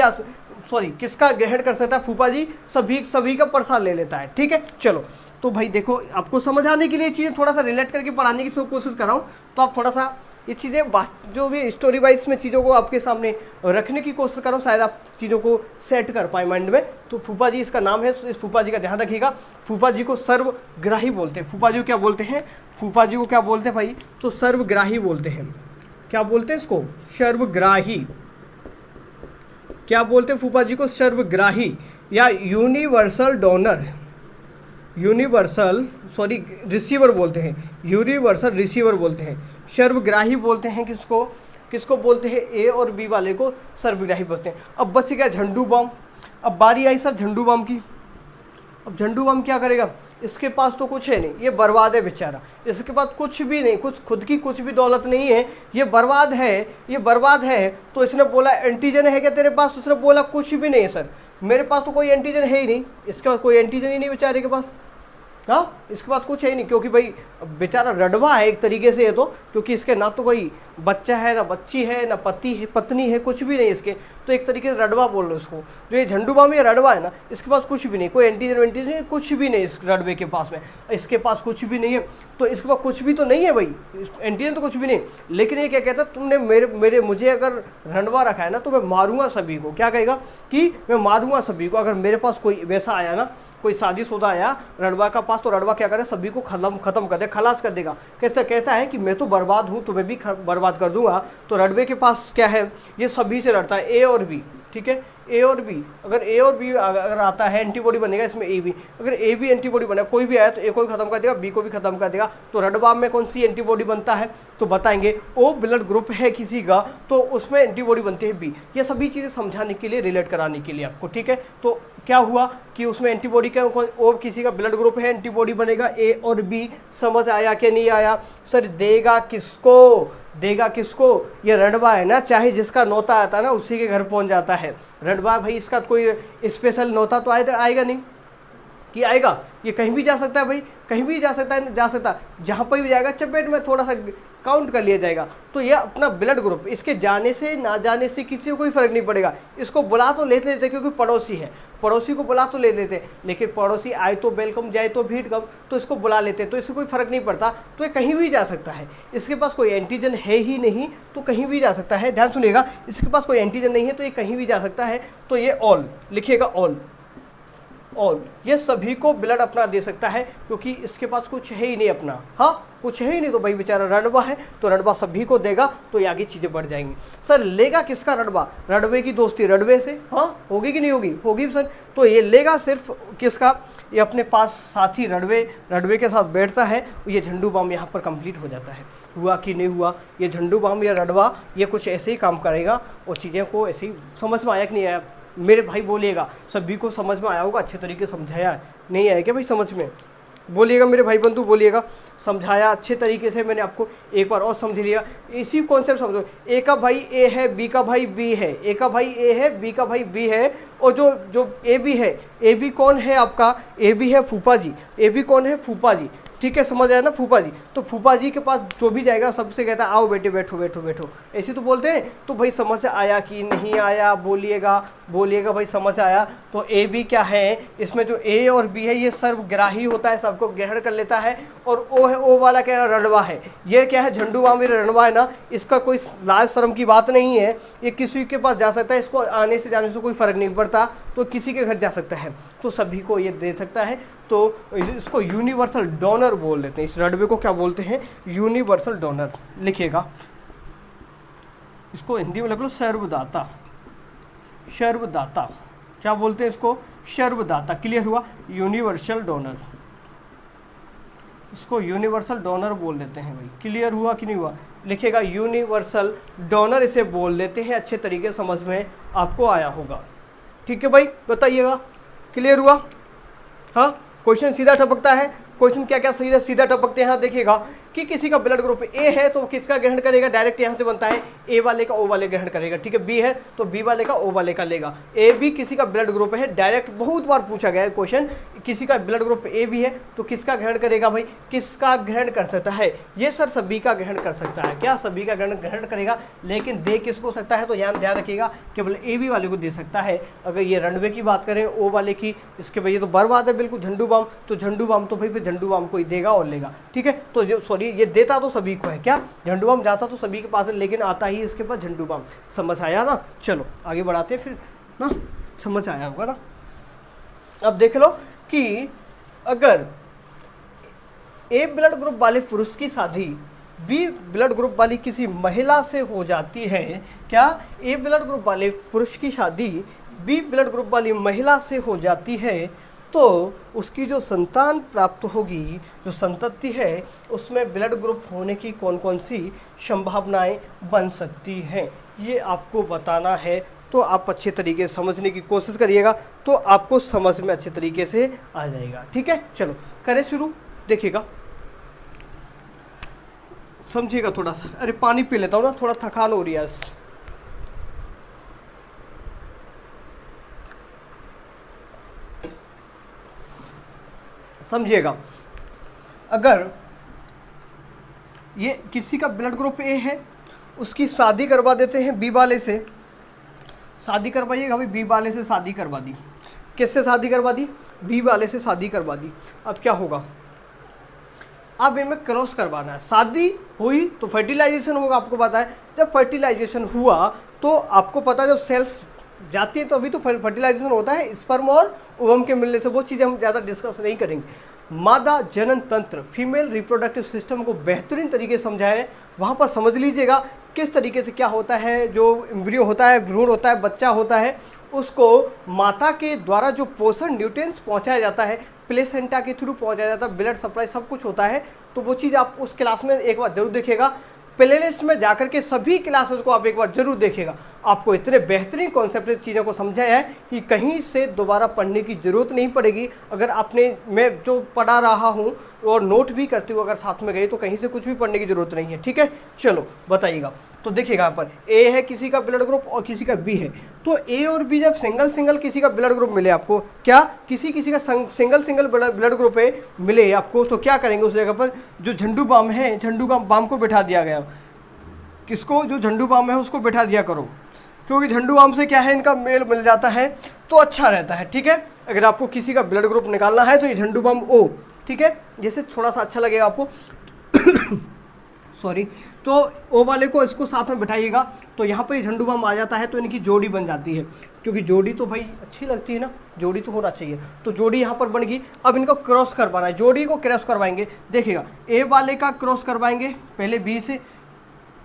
किसका ग्रहण कर सकता है फूफा जी, सभी का प्रसाद ले लेता है, ठीक है। चलो तो भाई देखो, आपको समझ आने के लिए चीज़ें थोड़ा सा रिलेट करके पढ़ाने की कोशिश कर रहा हूँ, तो आप थोड़ा सा ये चीज़ें जो भी स्टोरी वाइज में चीज़ों को आपके सामने रखने की कोशिश कर रहा हूँ, शायद आप चीज़ों को सेट कर पाए माइंड में। तो फूफा जी इसका नाम है, इस फूफा जी का ध्यान रखिएगा। फूफा जी को सर्वग्राही बोलते हैं। फूफा जी को क्या बोलते हैं, फूफा जी को क्या बोलते हैं भाई, तो सर्वग्राही बोलते हैं। क्या बोलते हैं इसको, सर्वग्राही। क्या बोलते हैं फूफा जी को, सर्वग्राही या यूनिवर्सल डोनर, रिसीवर बोलते हैं, यूनिवर्सल रिसीवर बोलते हैं। सर्वग्राही बोलते हैं किसको बोलते हैं, ए और बी वाले को सर्वग्राही बोलते हैं। अब बच गया झंडू बम। अब बारी आई सर झंडू बम की। अब झंडू बम क्या करेगा, इसके पास तो कुछ है नहीं, ये बर्बाद है बेचारा, इसके पास कुछ भी नहीं, खुद की कुछ भी दौलत नहीं है, ये बर्बाद है। तो इसने बोला एंटीजन है क्या तेरे पास, उसने बोला कुछ भी नहीं है सर, मेरे पास तो कोई एंटीजन है ही नहीं, इसके पास कोई एंटीजन ही नहीं बेचारे के पास, हाँ इसके पास कुछ है ही नहीं, क्योंकि भाई बेचारा रडवा है एक तरीके से ये तो, क्योंकि इसके ना तो कोई बच्चा है, ना बच्ची है, ना पत्नी है, कुछ भी नहीं इसके, तो एक तरीके से रडवा बोल रहे उसको। जो ये झंडू बाम ये रडवा है ना, इसके पास कुछ भी नहीं, कोई एंटीजन कुछ भी नहीं इस रडवे के पास में, इसके पास कुछ भी नहीं है। तो इसके पास कुछ भी तो नहीं है भाई, एंटीजन तो कुछ भी नहीं। लेकिन ये क्या कहता है, तुमने मुझे अगर रंडवा रखा है ना तो मैं मारूंगा सभी को। क्या कहेगा कि मैं मारूंगा सभी को। अगर मेरे पास कोई वैसा आया ना, कोई शादीशुदा आया रड़वा का पास, तो रड़वा क्या करे, सभी को खत्म कर दे, खलास कर देगा। कहता है कि मैं तो बर्बाद हूँ, तुम्हें भी बर्बाद कर दूंगा। तो रड़वे के पास क्या है, ये सभी से लड़ता है, ए और बी, ठीक है, ए और बी। अगर ए और बी अगर आता है एंटीबॉडी बनेगा इसमें ए बी, अगर ए बी एंटीबॉडी बनेगा, कोई भी आया तो ए को भी खत्म कर देगा, बी को भी खत्म कर देगा। तो रडबाम में कौन सी एंटीबॉडी बनता है, तो बताएंगे ओ ब्लड ग्रुप है किसी का तो उसमें एंटीबॉडी बनती है बी। ये सभी चीज़ें समझाने के लिए, रिलेट कराने के लिए आपको, ठीक है। तो क्या हुआ कि उसमें एंटीबॉडी क्या, ओ किसी का ब्लड ग्रुप है, एंटीबॉडी बनेगा ए और बी। समझ आया कि नहीं आया सर? देगा किसको, ये रंडवा है ना, चाहे जिसका नौता आता है ना उसी के घर पहुंच जाता है। रंडवा भाई इसका कोई स्पेशल नौता तो आएगा नहीं कि आएगा, ये कहीं भी जा सकता है भाई, कहीं भी जा सकता है, जहाँ पर भी जाएगा चपेट में थोड़ा सा काउंट कर लिया जाएगा। तो ये अपना ब्लड ग्रुप, इसके जाने से ना जाने से किसी को कोई फर्क नहीं पड़ेगा। इसको बुला तो लेते लेते क्योंकि पड़ोसी है, पड़ोसी को बुला तो ले लेते, लेकिन पड़ोसी आए तो वेलकम, जाए तो भीड़ कम, तो इसको बुला लेते, तो इससे कोई फर्क नहीं पड़ता। तो ये कहीं भी जा सकता है, इसके पास कोई एंटीजन है ही नहीं तो कहीं भी जा सकता है। ध्यान सुनिएगा, इसके पास कोई एंटीजन नहीं है तो ये कहीं भी जा सकता है। तो ये ऑल लिखिएगा, ऑल ये सभी को ब्लड अपना दे सकता है क्योंकि इसके पास कुछ है ही नहीं अपना। हाँ, कुछ है ही नहीं तो भाई बेचारा रणवा है, तो रणवा सभी को देगा तो ये आगे चीज़ें बढ़ जाएंगी। सर लेगा किसका रणवा? रणवे की दोस्ती रणवे से, हाँ होगी कि नहीं होगी? होगी सर। तो ये लेगा सिर्फ किसका? ये अपने पास साथी रणवे के साथ बैठता है। ये झंडू बाम यहाँ पर कंप्लीट हो जाता है। हुआ कि नहीं हुआ? ये झंडू बाम या रणवा ये कुछ ऐसे ही काम करेगा और चीज़ें को ऐसे ही समझ में आया कि नहीं आया? मेरे भाई बोलिएगा, सभी को समझ में आया होगा, अच्छे तरीके से समझाया नहीं आया क्या भाई समझ में? बोलिएगा मेरे भाई बंधु, बोलिएगा। समझाया अच्छे तरीके से मैंने आपको, एक बार और समझ लिया। इसी कॉन्सेप्ट समझो, ए का भाई ए है, बी का भाई बी है, ए का भाई ए है, बी का भाई बी है, और जो ए बी है, ए बी कौन है आपका? ए बी है फूफा जी। ए बी कौन है? फूफा जी। ठीक है, समझ आया ना? फूफा जी। तो फूफा जी के पास जो भी जाएगा सबसे कहता है आओ बेटे बैठो बैठो बैठो, ऐसे तो बोलते हैं। तो भाई समझ आया कि नहीं आया? बोलिएगा भाई समझ आया? तो ए बी क्या है? इसमें जो ए और बी है ये सर्वग्राही होता है, सबको ग्रहण कर लेता है। और ओ है, ओ वाला क्या है? रणवा है। ये क्या है? झंडू बाम रणवा है ना, इसका कोई लाज शर्म की बात नहीं है, ये किसी के पास जा सकता है, इसको आने से जाने से कोई फर्क नहीं पड़ता, तो किसी के घर जा सकता है, तो सभी को ये दे सकता है। तो इसको यूनिवर्सल डोनर बोल देते हैं। इस रणवे को क्या बोलते हैं? Universal donor. लिखिएगा इसको हिंदी में लिख लो, सर्वदाता। सर्वदाता क्या बोलते हैं इसको? सर्वदाता। क्लियर हुआ? यूनिवर्सल डोनर, इसको यूनिवर्सल डोनर बोल देते हैं भाई। क्लियर हुआ कि नहीं हुआ? लिखिएगा यूनिवर्सल डोनर इसे बोल देते हैं। अच्छे तरीके समझ में आपको आया होगा। ठीक है भाई, बताइएगा। क्लियर हुआ? हाँ, क्वेश्चन सीधा टपकता है। क्वेश्चन क्या क्या सीधा टपकते हैं? हाँ देखिएगा कि किसी का ब्लड ग्रुप ए है तो किसका ग्रहण करेगा? डायरेक्ट यहाँ से बनता है, ए वाले का ओ वाले ग्रहण करेगा। ठीक है, बी है तो बी वाले का ओ वाले का लेगा। ए बी किसी का ब्लड ग्रुप है, डायरेक्ट बहुत बार पूछा गया है क्वेश्चन, किसी का ब्लड ग्रुप ए बी है तो किसका ग्रहण करेगा भाई? किसका ग्रहण कर सकता है? ये सर सभी का ग्रहण कर सकता है। क्या? सभी का ग्रहण करेगा, लेकिन दे किसको सकता है? तो ध्यान रखिएगा, केवल ए बी वाले को दे सकता है। अगर ये रणवे की बात करें, ओ वाले की, इसके भाई ये तो बर्बाद है बिल्कुल। झंडू बाम, तो झंडू बाम तो भाई फिर झंडू बाम को ही देगा और लेगा। ठीक है, तो जो सॉरी ये देता तो सभी को है, क्या झंडू बाम जाता तो सभी के पास है, लेकिन आता ही इसके पास झंडू बाम। समझ आया ना? चलो आगे बढ़ाते हैं फिर ना, समझ आया होगा ना? अब देख लो कि अगर ए ब्लड ग्रुप वाले पुरुष की शादी बी ब्लड ग्रुप वाली किसी महिला से हो जाती है, क्या ए ब्लड ग्रुप वाले पुरुष की शादी बी ब्लड ग्रुप वाली महिला से हो जाती है, तो उसकी जो संतान प्राप्त होगी, जो संतति है, उसमें ब्लड ग्रुप होने की कौन कौन सी संभावनाएं बन सकती हैं, ये आपको बताना है। तो आप अच्छे तरीके से समझने की कोशिश करिएगा, तो आपको समझ में अच्छे तरीके से आ जाएगा। ठीक है, चलो करें शुरू। देखिएगा, समझिएगा थोड़ा सा। अरे पानी पी लेता हूँ ना, थोड़ा थकान हो रही है। समझिएगा, अगर ये किसी का ब्लड ग्रुप ए है, उसकी शादी करवा देते हैं बी वाले से। शादी करवाइएगा भाई, बी वाले से शादी करवा दी। किससे शादी करवा दी? बी वाले से शादी करवा दी। अब क्या होगा? अब इनमें क्रॉस करवाना है। शादी हुई तो फर्टिलाइजेशन होगा, आपको पता है। जब फर्टिलाइजेशन हुआ तो आपको पता है, जब सेल्स जाती है तो अभी तो फर्टिलाइजेशन होता है स्पर्म और ओवम के मिलने से। वो चीज़ें हम ज़्यादा डिस्कस नहीं करेंगे। मादा जनन तंत्र, फीमेल रिप्रोडक्टिव सिस्टम को बेहतरीन तरीके से समझा है, वहाँ पर समझ लीजिएगा किस तरीके से क्या होता है। जो एम्ब्रियो होता है, भ्रूण होता है, बच्चा होता है, उसको माता के द्वारा जो पोषण न्यूट्रिएंट्स पहुँचाया जाता है, प्लेसेंटा के थ्रू पहुँचाया जाता है, ब्लड सप्लाई सब कुछ होता है। तो वो चीज़ आप उस क्लास में एक बार जरूर देखिएगा। प्लेलिस्ट में जाकर के सभी क्लासेस को आप एक बार जरूर देखिएगा। आपको इतने बेहतरीन कॉन्सेप्ट चीज़ों को समझाया है कि कहीं से दोबारा पढ़ने की ज़रूरत नहीं पड़ेगी। अगर आपने, मैं जो पढ़ा रहा हूँ और नोट भी करती हूँ अगर साथ में गए, तो कहीं से कुछ भी पढ़ने की ज़रूरत नहीं है। ठीक है, चलो बताइएगा। तो देखिएगा यहाँ पर ए है किसी का ब्लड ग्रुप और किसी का बी है। तो ए और बी जब सिंगल सिंगल किसी का ब्लड ग्रुप मिले आपको, क्या किसी किसी का सिंगल सिंगल ब्लड ग्रुप है मिले आपको, तो क्या करेंगे उस जगह पर जो झंडू बाम है, झंडू बाम को बिठा दिया गया। किसको? जो झंडू बाम है उसको बिठा दिया करो, क्योंकि झंडू बाम से क्या है, इनका मेल मिल जाता है तो अच्छा रहता है। ठीक है, अगर आपको किसी का ब्लड ग्रुप निकालना है तो ये झंडू बाम ओ, ठीक है, जैसे थोड़ा सा अच्छा लगेगा आपको सॉरी, तो ओ वाले को इसको साथ में बिठाइएगा, तो यहाँ पर झंडू बाम आ जाता है, तो इनकी जोड़ी बन जाती है, क्योंकि जोड़ी तो भाई अच्छी लगती है ना, जोड़ी तो होना चाहिए। तो जोड़ी यहाँ पर बन गई। अब इनको क्रॉस करवाना है, जोड़ी को क्रॉस करवाएंगे। देखिएगा, ए वाले का क्रॉस करवाएंगे पहले बी से,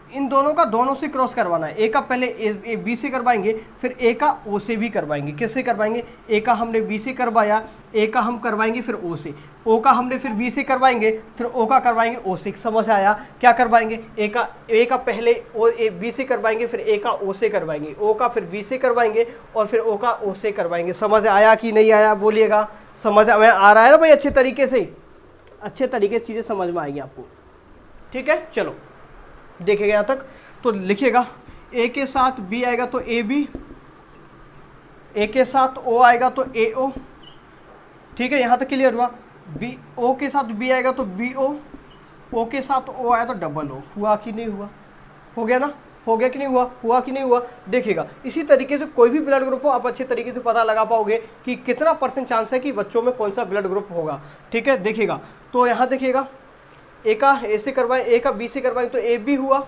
इन दोनों का दोनों से क्रॉस करवाना है। ए का पहले ए बी से करवाएंगे, फिर ए का ओ से भी करवाएंगे। किससे करवाएंगे? ए का हमने बी से करवाया, ए का हम करवाएंगे फिर ओ से, ओ का हमने फिर बी से करवाएंगे, फिर ओ का करवाएंगे ओ से। समझ आया? क्या करवाएंगे? ए का पहले ओ बी से करवाएंगे, फिर ए का ओ से करवाएंगे, ओ का फिर बी से करवाएंगे, और फिर ओ का ओ से करवाएंगे। समझ आया कि नहीं आया? बोलिएगा। समझ में आ रहा है ना भाई? अच्छे तरीके से, अच्छे तरीके से चीज़ें समझ में आएगी आपको। ठीक है, चलो देखिएगा यहाँ तक। तो लिखिएगा, ए के साथ बी आएगा तो ए बी, ए के साथ ओ आएगा तो ए ओ। ठीक है, यहाँ तक क्लियर हुआ? बी ओ के साथ बी आएगा तो बी ओ के साथ ओ आया तो डबल ओ। हुआ कि नहीं हुआ? हो गया ना? हो गया कि नहीं हुआ? हुआ कि नहीं हुआ? देखिएगा, इसी तरीके से कोई भी ब्लड ग्रुप हो आप अच्छे तरीके से पता लगा पाओगे कि कितना % चांस है कि बच्चों में कौन सा ब्लड ग्रुप होगा। ठीक है, देखिएगा, तो यहाँ देखिएगा, ए का ए से करवाएं, ए का बी से करवाएं तो ए बी हुआ।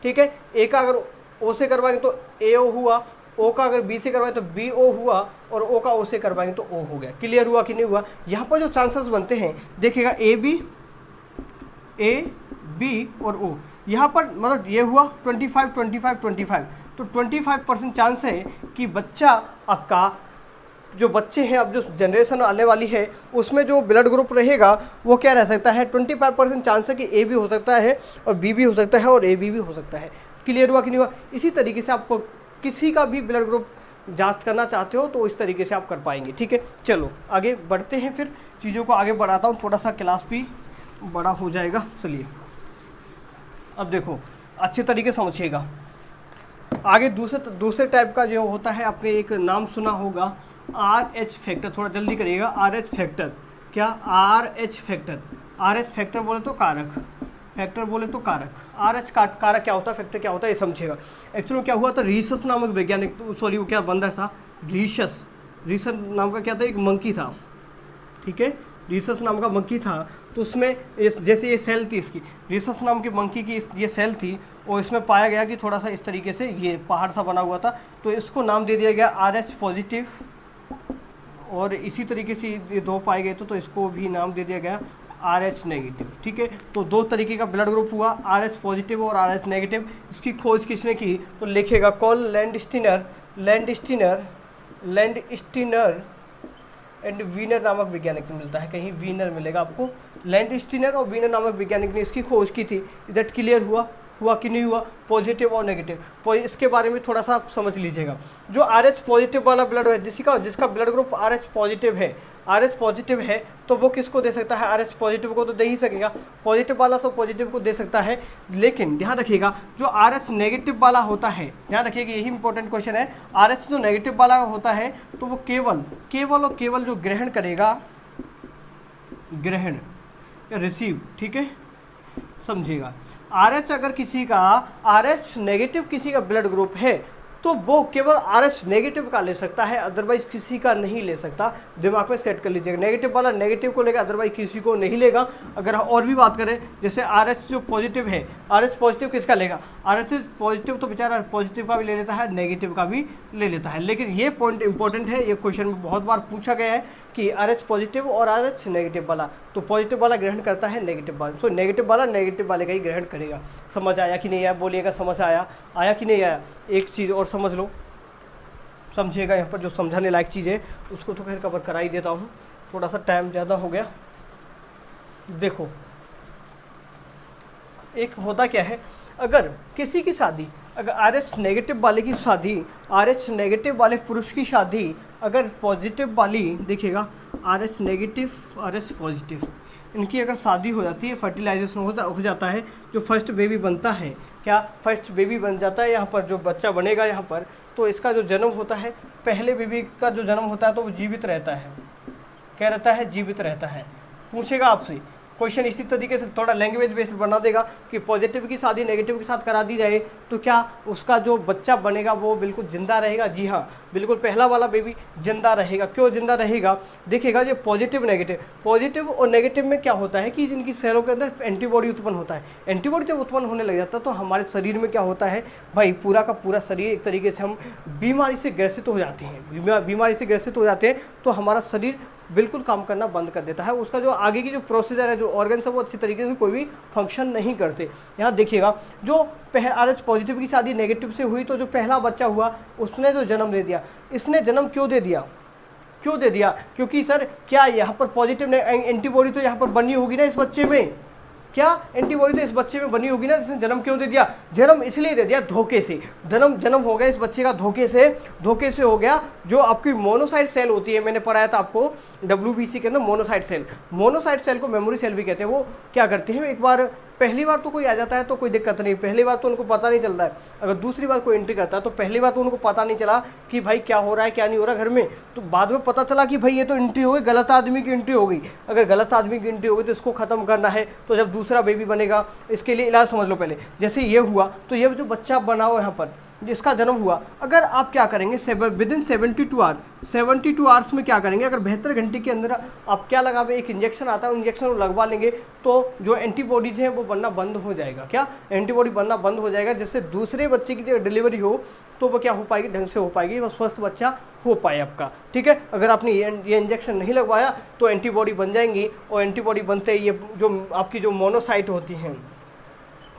ठीक है, ए का अगर ओ से करवाएंगे तो ए ओ हुआ, ओ का अगर बी से करवाएं तो बी ओ हुआ, और ओ का ओ से करवाएंगे तो ओ हो गया। क्लियर हुआ कि नहीं हुआ? यहाँ पर जो चांसेस बनते हैं देखिएगा, ए बी और ओ, यहाँ पर मतलब ये हुआ 25 25 25, तो 25% चांस है कि बच्चा आपका, जो बच्चे हैं अब जो जनरेशन आने वाली है उसमें जो ब्लड ग्रुप रहेगा वो क्या रह सकता है? 25% चांस है कि ए भी हो सकता है और बी भी हो सकता है और ए बी भी हो सकता है। क्लियर हुआ कि नहीं हुआ? इसी तरीके से आपको किसी का भी ब्लड ग्रुप जांच करना चाहते हो तो इस तरीके से आप कर पाएंगे। ठीक है, चलो आगे बढ़ते हैं, फिर चीज़ों को आगे बढ़ाता हूँ, थोड़ा सा क्लास भी बड़ा हो जाएगा। चलिए अब देखो, अच्छे तरीके समझिएगा। आगे दूसरे टाइप का जो होता है, आपने एक नाम सुना होगा RH फैक्टर, थोड़ा जल्दी करिएगा। RH फैक्टर, क्या? RH फैक्टर, RH फैक्टर बोले तो कारक, फैक्टर बोले तो कारक। RH कारक क्या होता है, फैक्टर क्या होता है, ये समझिएगा। एक्चुअली क्या हुआ था, रीसस नामक वैज्ञानिक, सॉरी वो क्या बंदर था, रीसस नाम का क्या था, एक मंकी था। ठीक है, रीसस नाम का मंकी था, तो उसमें जैसे ये सेल थी इसकी, रीसस नाम की मंकी की ये सेल थी, और इसमें पाया गया कि थोड़ा सा इस तरीके से ये पहाड़ सा बना हुआ था, तो इसको नाम दे दिया गया RH पॉजिटिव। और इसी तरीके से ये दो पाए गए तो इसको भी नाम दे दिया गया RH नेगेटिव। ठीक है, तो दो तरीके का ब्लड ग्रुप हुआ, RH पॉजिटिव और RH नेगेटिव। इसकी खोज किसने की? तो लिखेगा कॉल लैंडस्टीनर एंड वीनर नामक वैज्ञानिक ने मिलता है, कहीं वीनर मिलेगा आपको। लैंडस्टीनर और वीनर नामक वैज्ञानिक ने इसकी खोज की थी। दैट क्लियर हुआ कि नहीं हुआ? पॉजिटिव और नेगेटिव, इसके बारे में थोड़ा सा आप समझ लीजिएगा। जो RH पॉजिटिव वाला ब्लड है, जिसका ब्लड ग्रुप RH पॉजिटिव है, RH पॉजिटिव है, तो वो किसको दे सकता है? RH पॉजिटिव को तो दे ही सकेगा, पॉजिटिव वाला तो पॉजिटिव को दे सकता है। लेकिन ध्यान रखिएगा, जो RH नेगेटिव वाला होता है, ध्यान रखिएगा यही इंपॉर्टेंट क्वेश्चन है, RH जो नेगेटिव वाला होता है तो वो केवल जो ग्रहण करेगा, ग्रहण या रिसीव। ठीक है, समझिएगा, RH अगर किसी का RH नेगेटिव किसी का ब्लड ग्रुप है तो वो केवल RH नेगेटिव का ले सकता है, अदरवाइज किसी का नहीं ले सकता। दिमाग में सेट कर लीजिएगा, नेगेटिव वाला नेगेटिव को लेगा, अदरवाइज किसी को नहीं लेगा। अगर और भी बात करें, जैसे RH जो पॉजिटिव है, RH पॉजिटिव किसका लेगा? RH पॉजिटिव तो बेचारा पॉजिटिव का भी ले लेता है, नेगेटिव का भी ले लेता है। लेकिन ये पॉइंट इंपॉर्टेंट है, ये क्वेश्चन में बहुत बार पूछा गया है कि RH पॉजिटिव और RH नेगेटिव वाला, तो पॉजिटिव वाला ग्रहण करता है नेगेटिव वाला, सो नेगेटिव वाला नेगेटिव वाले का ही ग्रहण करेगा। समझ आया कि नहीं आया? बोलिएगा, समझ आया कि नहीं आया? एक चीज़ और समझ लो, समझिएगा, यहाँ पर जो समझाने लायक चीज़ है उसको तो फिर कवर करा ही देता हूँ, थोड़ा सा टाइम ज़्यादा हो गया। देखो, एक होता क्या है, अगर किसी की शादी अगर RH नेगेटिव वाले की शादी, RH नेगेटिव वाले पुरुष की शादी अगर पॉजिटिव वाली, देखिएगा RH नेगेटिव RH पॉजिटिव, इनकी अगर शादी हो जाती है, फर्टिलाइजेशन हो जाता है, जो फर्स्ट बेबी बनता है, क्या फर्स्ट बेबी बन जाता है यहाँ पर, जो बच्चा बनेगा यहाँ पर, तो इसका जो जन्म होता है, पहले बेबी का जो जन्म होता है तो वो जीवित रहता है। क्या रहता है? जीवित रहता है। पूछेगा आपसे क्वेश्चन इसी तरीके से, थोड़ा लैंग्वेज बेस्ड बना देगा कि पॉजिटिव की शादी नेगेटिव के साथ करा दी जाए तो क्या उसका जो बच्चा बनेगा वो बिल्कुल जिंदा रहेगा? जी हाँ, बिल्कुल पहला वाला बेबी जिंदा रहेगा। क्यों जिंदा रहेगा? देखिएगा जो पॉजिटिव और नेगेटिव में क्या होता है कि जिनकी सेलों के अंदर एंटीबॉडी उत्पन्न होता है। एंटीबॉडी जब उत्पन्न होने लग जाता है तो हमारे शरीर में क्या होता है भाई, पूरा का पूरा शरीर एक तरीके से हम बीमारी से ग्रसित हो जाते हैं। बीमारी से ग्रसित हो जाते हैं तो हमारा शरीर बिल्कुल काम करना बंद कर देता है। उसका जो आगे की जो प्रोसीजर है, जो ऑर्गन्स है, वो अच्छी तरीके से कोई भी फंक्शन नहीं करते। यहाँ देखिएगा जो RH पॉजिटिव की शादी नेगेटिव से हुई तो जो पहला बच्चा हुआ उसने जो जन्म दे दिया, इसने जन्म क्यों दे दिया? क्योंकि सर क्या यहाँ पर पॉजिटिव ने एंटीबॉडी तो यहाँ पर बनी होगी ना इस बच्चे में, क्या एंटीबॉडी तो इस बच्चे में बनी होगी ना, जिसने जन्म क्यों दे दिया? जन्म इसलिए दे दिया धोखे से। जन्म हो गया इस बच्चे का धोखे से हो गया। जो आपकी मोनोसाइट सेल होती है, मैंने पढ़ाया था आपको WBC के अंदर, मोनोसाइट सेल को मेमोरी सेल भी कहते हैं। वो क्या करते हैं, एक बार पहली बार तो कोई आ जाता है तो कोई दिक्कत नहीं, पहली बार तो उनको पता नहीं चलता है। अगर दूसरी बार कोई एंट्री करता है तो पहली बार तो उनको पता नहीं चला कि भाई क्या हो रहा है क्या नहीं हो रहा घर में, तो बाद में पता चला कि भाई ये तो एंट्री हो गई, गलत आदमी की एंट्री हो गई। अगर गलत आदमी की एंट्री हो गई तो इसको ख़त्म करना है। तो जब दूसरा बेबी बनेगा, इसके लिए इलाज समझ लो पहले। जैसे ये हुआ तो ये जो बच्चा बना हो यहाँ पर, जिसका जन्म हुआ, अगर आप क्या करेंगे विदिन 72 आवर्स में क्या करेंगे, अगर 72 घंटे के अंदर आप क्या लगावे, एक इंजेक्शन आता है, इंजेक्शन लगवा लेंगे तो जो एंटीबॉडीज हैं वो बनना बंद हो जाएगा। क्या एंटीबॉडी बनना बंद हो जाएगा, जिससे दूसरे बच्चे की जो डिलीवरी हो तो वो क्या हो पाएगी, ढंग से हो पाएगी, वो स्वस्थ बच्चा हो पाए आपका। ठीक है, अगर आपने ये इंजेक्शन नहीं लगवाया तो एंटीबॉडी बन जाएंगी, और एंटीबॉडी बनते ही ये जो आपकी जो मोनोसाइट होती हैं,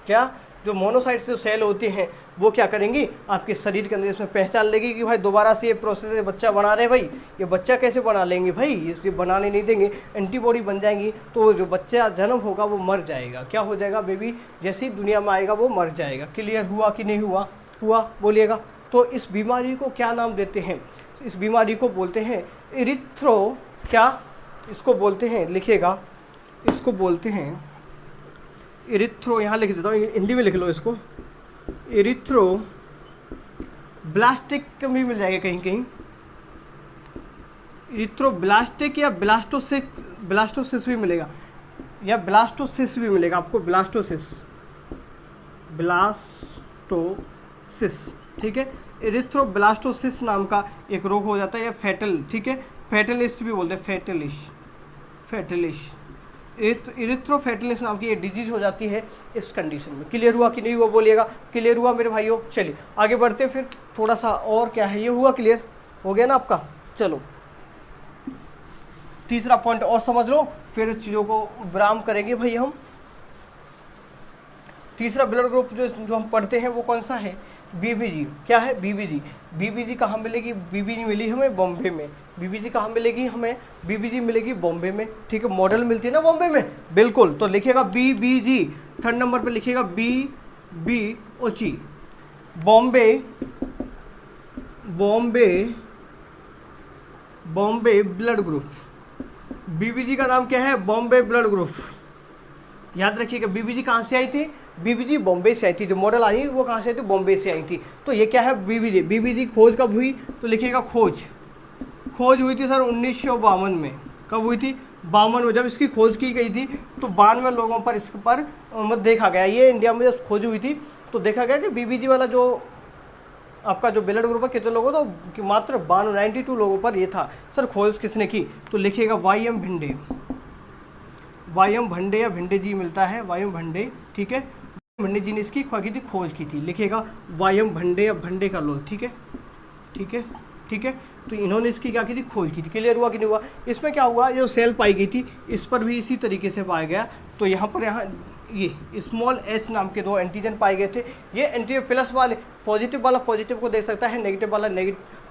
क्या जो मोनोसाइट से सेल होती हैं वो क्या करेंगी, आपके शरीर के अंदर इसमें पहचान लेगी कि भाई दोबारा से ये प्रोसेस बच्चा बना रहे, भाई ये बच्चा कैसे बना लेंगे, भाई इसके बनाने नहीं देंगे, एंटीबॉडी बन जाएंगी तो जो बच्चा जन्म होगा वो मर जाएगा। क्या हो जाएगा, बेबी जैसे ही दुनिया में आएगा वो मर जाएगा। क्लियर हुआ कि नहीं हुआ बोलिएगा। तो इस बीमारी को क्या नाम देते हैं? इस बीमारी को बोलते हैं इसको बोलते हैं, लिखिएगा, इसको बोलते हैं इरिथ्रो, यहाँ लिख देता हूँ, हिंदी में लिख लो इसको, इरिथ्रोब्लास्टिक भी मिल जाएगा कहीं, इरिथ्रोब्लास्टिक या ब्लास्टोसिस भी मिलेगा, या ब्लास्टोसिस भी मिलेगा आपको, ब्लास्टोसिस। ठीक है, इरिथ्रोब्लास्टोसिस नाम का एक रोग हो जाता है, या फैटल, ठीक है, फैटलिस्ट भी बोलते हैं, फैटलिश इरिथ्रोफैटलिस नाम की ये डिजीज हो जाती है इस कंडीशन में। क्लियर हुआ कि नहीं हुआ बोलिएगा। क्लियर हुआ मेरे भाइयों। चलिए आगे बढ़ते हैं, फिर थोड़ा सा और क्या है, ये हुआ, क्लियर हो गया ना आपका। चलो तीसरा पॉइंट और समझ लो, फिर चीज़ों को विराम करेंगे भाई हम। तीसरा ब्लड ग्रुप जो हम पढ़ते हैं वो कौन सा है, BBG। क्या है, BBG कहाँ मिलेगी, BBG मिली हमें बॉम्बे में। BBG कहाँ मिलेगी हमें, BBG मिलेगी बॉम्बे में। ठीक है, मॉडल मिलती है ना बॉम्बे में, बिल्कुल। तो लिखिएगा BBG, थर्ड नंबर पे लिखिएगा BBOG, Bombay blood group. BBG का नाम क्या है, बॉम्बे ब्लड ग्रुप। याद रखिएगा, BBG कहाँ से आई थी, BBG बॉम्बे से आई थी। जो मॉडल आई वो कहाँ से आई थी, बॉम्बे से आई थी। तो ये क्या है, BBG खोज कब हुई, तो लिखिएगा खोज हुई थी सर 1952 में। कब हुई थी, 52 में। जब इसकी खोज की गई थी तो 92 लोगों पर इस पर देखा गया। ये इंडिया में जब खोज हुई थी तो देखा गया कि BBG वाला जो आपका जो ब्लड ग्रुप है कितने लोगों, तो मात्र 92 लोगों पर ये था। सर खोज किसने की, तो लिखिएगा YM भंडे या भिंडे जी मिलता है, YM भंडे। ठीक है, भंडे जी ने इसकी खोज की थी। लिखिएगा YM भंडे या भंडे का लो। ठीक है, तो इन्होंने इसकी क्या की थी, खोज की थी। क्लियर हुआ कि नहीं हुआ। इसमें क्या हुआ, जो सेल पाई गई थी इस पर भी इसी तरीके से पाया गया। तो यहाँ ये स्मॉल h नाम के 2 एंटीजन पाए गए थे। ये एंटीजन प्लस वाले पॉजिटिव वाला पॉजिटिव को दे सकता है, नेगेटिव वाला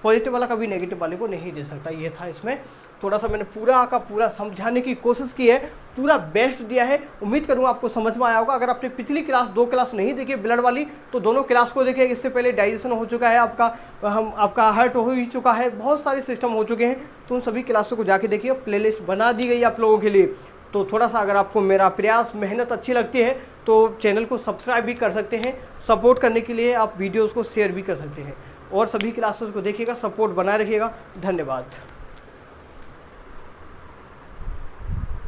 पॉजिटिव वाला कभी नेगेटिव वाले को नहीं दे सकता। ये था इसमें, थोड़ा सा मैंने पूरा का पूरा समझाने की कोशिश की है, पूरा बेस्ट दिया है। उम्मीद करूँगा आपको समझ में आया होगा। अगर आपने पिछली क्लास 2 क्लास नहीं देखी ब्लड वाली तो दोनों क्लास को देखिए। इससे पहले डाइजेशन हो चुका है आपका हार्ट हो ही चुका है, बहुत सारे सिस्टम हो चुके हैं, तो उन सभी क्लासों को जाके देखिए। प्लेलिस्ट बना दी गई आप लोगों के लिए। तो थोड़ा सा अगर आपको मेरा प्रयास मेहनत अच्छी लगती है तो चैनल को सब्सक्राइब भी कर सकते हैं। सपोर्ट करने के लिए आप वीडियोस को शेयर भी कर सकते हैं और सभी क्लासेस को देखिएगा, सपोर्ट बनाए रखिएगा। धन्यवाद।